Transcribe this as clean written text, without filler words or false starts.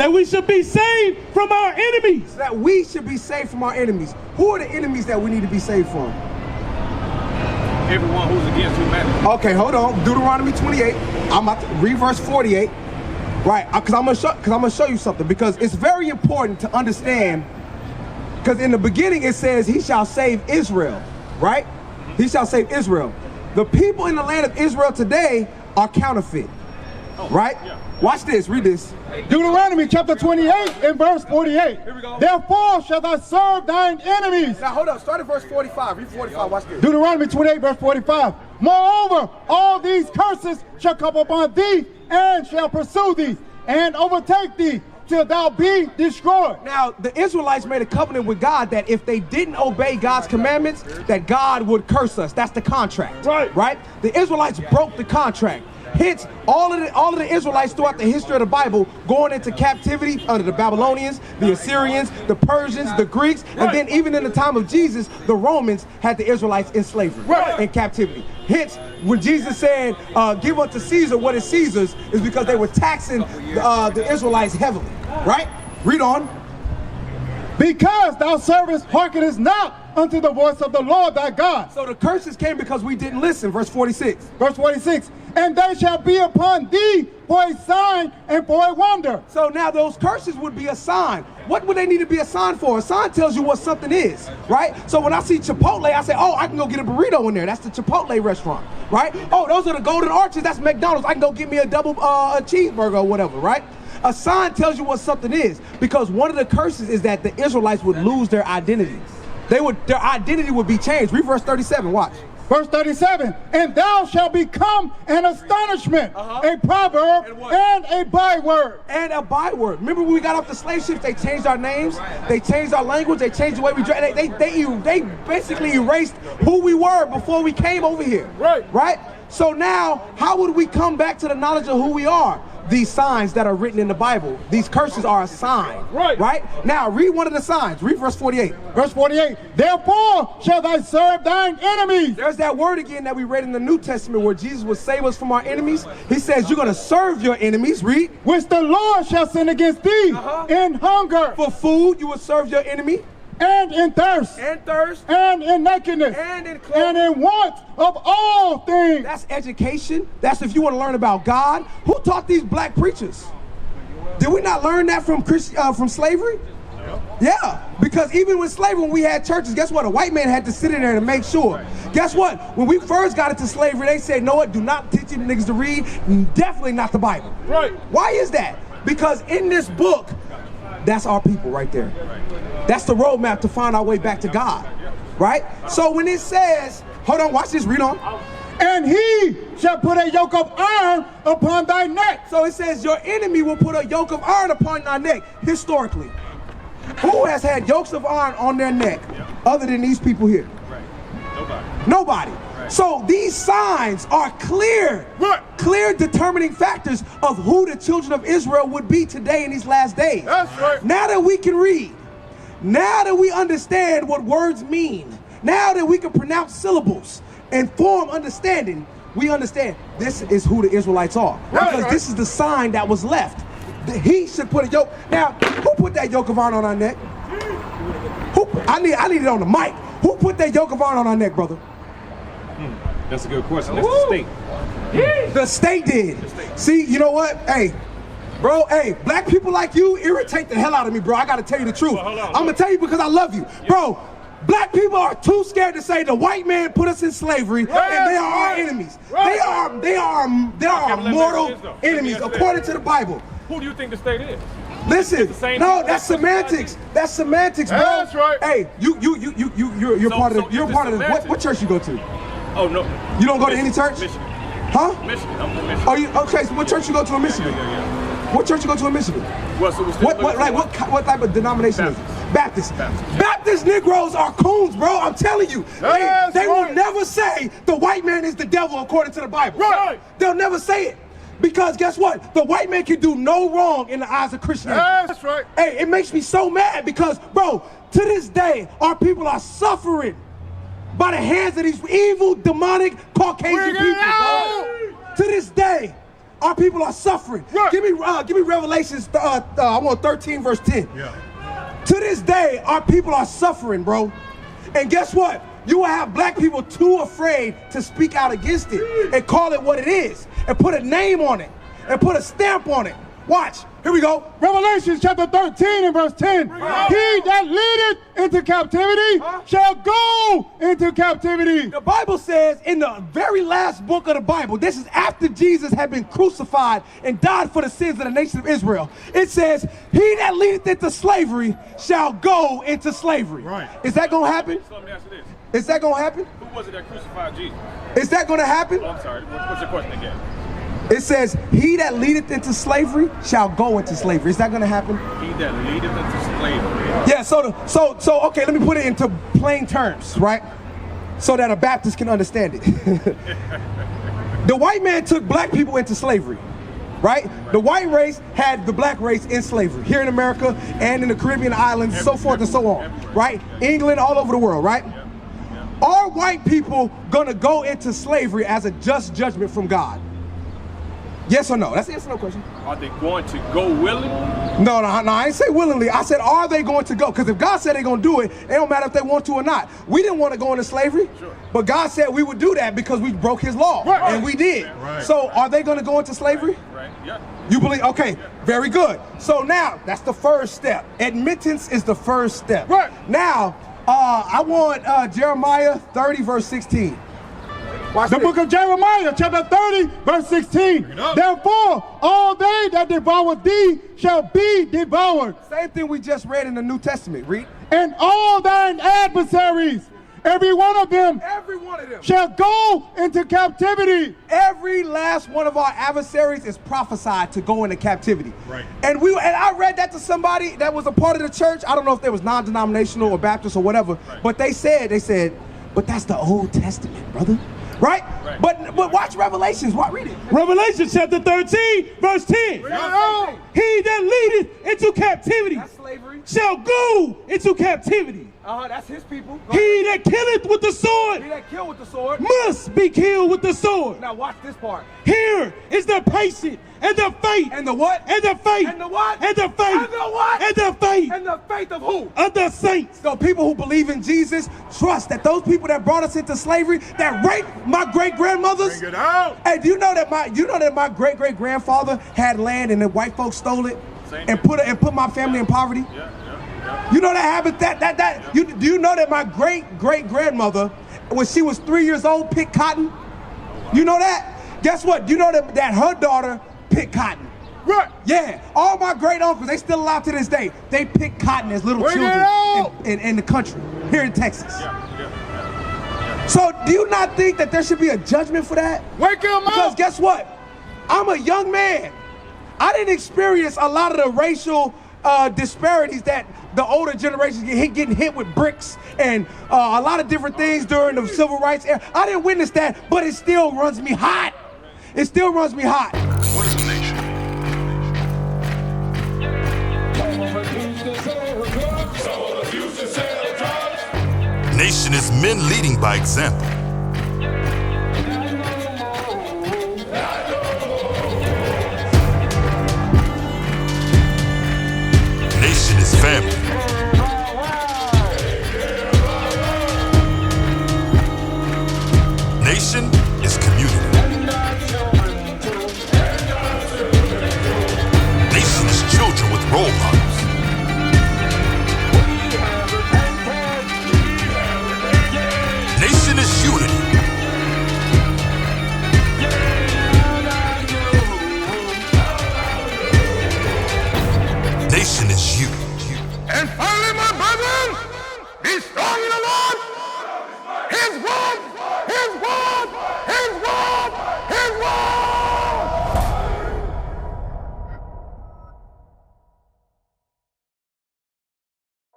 That we should be saved from our enemies. That we should be saved from our enemies. Who are the enemies that we need to be saved from? Everyone who's against humanity. Okay, hold on. Deuteronomy 28. I'm about to read verse 48. Right, because I'm gonna show you something, because it's very important to understand. Because in the beginning it says, he shall save Israel, right? He shall save Israel. The people in the land of Israel today are counterfeit, right? Yeah. Watch this, read this. Deuteronomy chapter 28 and verse 48. Here we go. Therefore shalt thou serve thine enemies. Now hold up, start at verse 45. Read 45, watch this. Deuteronomy 28 verse 45. Moreover, all these curses shall come upon thee, and shall pursue thee, and overtake thee, till thou be destroyed. Now, the Israelites made a covenant with God that if they didn't obey God's commandments, that God would curse us. That's the contract. Right? The Israelites broke the contract. Hence, all of the Israelites throughout the history of the Bible going into captivity under the Babylonians, the Assyrians, the Persians, the Greeks, and then even in the time of Jesus, the Romans had the Israelites in slavery, in captivity. Hence, when Jesus said, give unto Caesar what is Caesar's, is because they were taxing the Israelites heavily, right? Read on. Because thou servest hearkenest not unto the voice of the Lord thy God. So the curses came because we didn't listen, verse 46. Verse 46. And they shall be upon thee for a sign and for a wonder. So now those curses would be a sign. What would they need to be a sign for? A sign tells you what something is, right? So when I see Chipotle, I say, oh, I can go get a burrito in there. That's the Chipotle restaurant, right? Oh, those are the Golden Arches. That's McDonald's. I can go get me a double a cheeseburger or whatever, right? A sign tells you what something is, because one of the curses is that the Israelites would lose their identity. Their identity would be changed. Read verse 37, watch. Verse 37, and thou shalt become an astonishment, a proverb, and a byword. And a byword. Remember when we got off the slave ships, they changed our names, they changed our language, they changed the way we dress. They basically erased who we were before we came over here. Right? So now, how would we come back to the knowledge of who we are? These signs that are written in the Bible. These curses are a sign. Right? Now, read one of the signs. Read verse 48. Verse 48. Therefore shall thou serve thine enemies. There's that word again that we read in the New Testament where Jesus would save us from our enemies. He says you're going to serve your enemies. Read. Which the Lord shall send against thee in hunger. For food, you will serve your enemy. And in thirst. And in nakedness. And in clothing. And in want of all things. That's education. That's if you want to learn about God. Who taught these black preachers? Did we not learn that from slavery? Yeah, because even with slavery, when we had churches, guess what? A white man had to sit in there and make sure. Guess what? When we first got into slavery, they said, no, do not teach you niggas to read. Definitely not the Bible. Why is that? Because in this book, that's our people right there. That's the roadmap to find our way back to God, right? So when it says, hold on, watch this, read on. And he shall put a yoke of iron upon thy neck. So it says your enemy will put a yoke of iron upon thy neck, historically. Who has had yokes of iron on their neck other than these people here? Nobody. So these signs are clear determining factors of who the children of Israel would be today in these last days. Now that we can read, now that we understand what words mean, now that we can pronounce syllables and form understanding, we understand this is who the Israelites are. Because this is the sign that was left. He should put a yoke. Now, who put that yoke of iron on our neck? I need it on the mic. Who put that yoke of iron on our neck, brother? That's a good question. That's the state. The state did. See, you know what? Hey, bro, hey, black people like you irritate the hell out of me, bro. I gotta tell you the truth. I'm gonna tell you because I love you. Bro, black people are too scared to say the white man put us in slavery and they are our enemies. They are our mortal enemies according to the Bible. Who do you think the state is? Listen, no, that's semantics. That's semantics, bro. That's right. Hey, you're part of the what church you go to? Oh no. You don't go to any church? Michigan. Huh? Michigan. I'm from Michigan. Oh, you okay? So what church you go to in Michigan? Yeah. What church you go to in Michigan? Well, so What type of denomination is it? Baptist. Baptist Negroes are coons, bro. I'm telling you. They will never say the white man is the devil according to the Bible. They'll never say it. Because guess what? The white man can do no wrong in the eyes of Christianity. That's right. Hey, it makes me so mad because, bro, to this day, our people are suffering by the hands of these evil, demonic, Caucasian people, bro. To this day. our people are suffering. Right. Give me Revelations, I want 13 verse 10. Yeah. To this day, our people are suffering, bro. And guess what? You will have black people too afraid to speak out against it and call it what it is and put a name on it and put a stamp on it. Watch. Here we go. Revelation chapter 13 and verse 10. He that leadeth into captivity shall go into captivity. The Bible says in the very last book of the Bible, this is after Jesus had been crucified and died for the sins of the nation of Israel. It says, he that leadeth into slavery shall go into slavery. Right. Is that going to happen? So let me ask you this. Is that going to happen? Who was it that crucified Jesus? Is that going to happen? Oh, I'm sorry. What's your question again? It says, he that leadeth into slavery shall go into slavery. Is that going to happen? He that leadeth into slavery. Yeah, so okay, let me put it into plain terms, right? So that a Baptist can understand it. The white man took black people into slavery, right? The white race had the black race in slavery here in America and in the Caribbean islands, so forth and so on, right? England, all over the world, right? Are white people gonna go into slavery as a just judgment from God? Yes or no? That's the yes or no question. Are they going to go willingly? No, I ain't say willingly. I said, are they going to go? Because if God said they're going to do it, it don't matter if they want to or not. We didn't want to go into slavery, but God said we would do that because we broke his law, and we did. Right. So are they going to go into slavery? Right, yeah. You believe? Okay, very good. So now, that's the first step. Admittance is the first step. Right. Now, I want Jeremiah 30, verse 16. Watch The this. book of Jeremiah, chapter 30, verse 16. Therefore, all they that devour thee shall be devoured. Same thing we just read in the New Testament. Read. And all thine adversaries, every one of them, shall go into captivity. Every last one of our adversaries is prophesied to go into captivity. Right. And I read that to somebody that was a part of the church. I don't know if they was non-denominational or Baptist or whatever, but they said, but that's the Old Testament, brother. Right? But watch Revelations. Read it. Revelation chapter 13, verse 10. He that leadeth into captivity shall go into captivity. That's his people. He that killeth with the sword He that kill with the sword must be killed with the sword. Now watch this part. Here is the patient and the faith. And the what? And the faith. And the what? And the faith. And the what? And the faith. And the faith of who? Of the saints. So people who believe in Jesus trust that those people that brought us into slavery, that raped my great-grandmothers. Bring it out. Hey, do you know that my great-great-grandfather had land and the white folks stole it and put my family in poverty? You know that happened. Do you know that my great-great-grandmother, when she was 3 years old, picked cotton? You know that? Guess what? You know that her daughter picked cotton. Right. Yeah. All my great uncles, they still alive to this day. They pick cotton as little children in the country here in Texas. So do you not think that there should be a judgment for that? Wake him up. Because guess what? I'm a young man. I didn't experience a lot of the racial disparities that the older generations getting hit with bricks and a lot of different things during the civil rights era. I didn't witness that, but it still runs me hot. It still runs me hot. What is a nation? Nation is men leading by example. Nation is family. Nation is community. Nation is children with role models. Nation is unity. Nation is you. And finally, my brethren, be strong in the Lord. His word, his word, his word.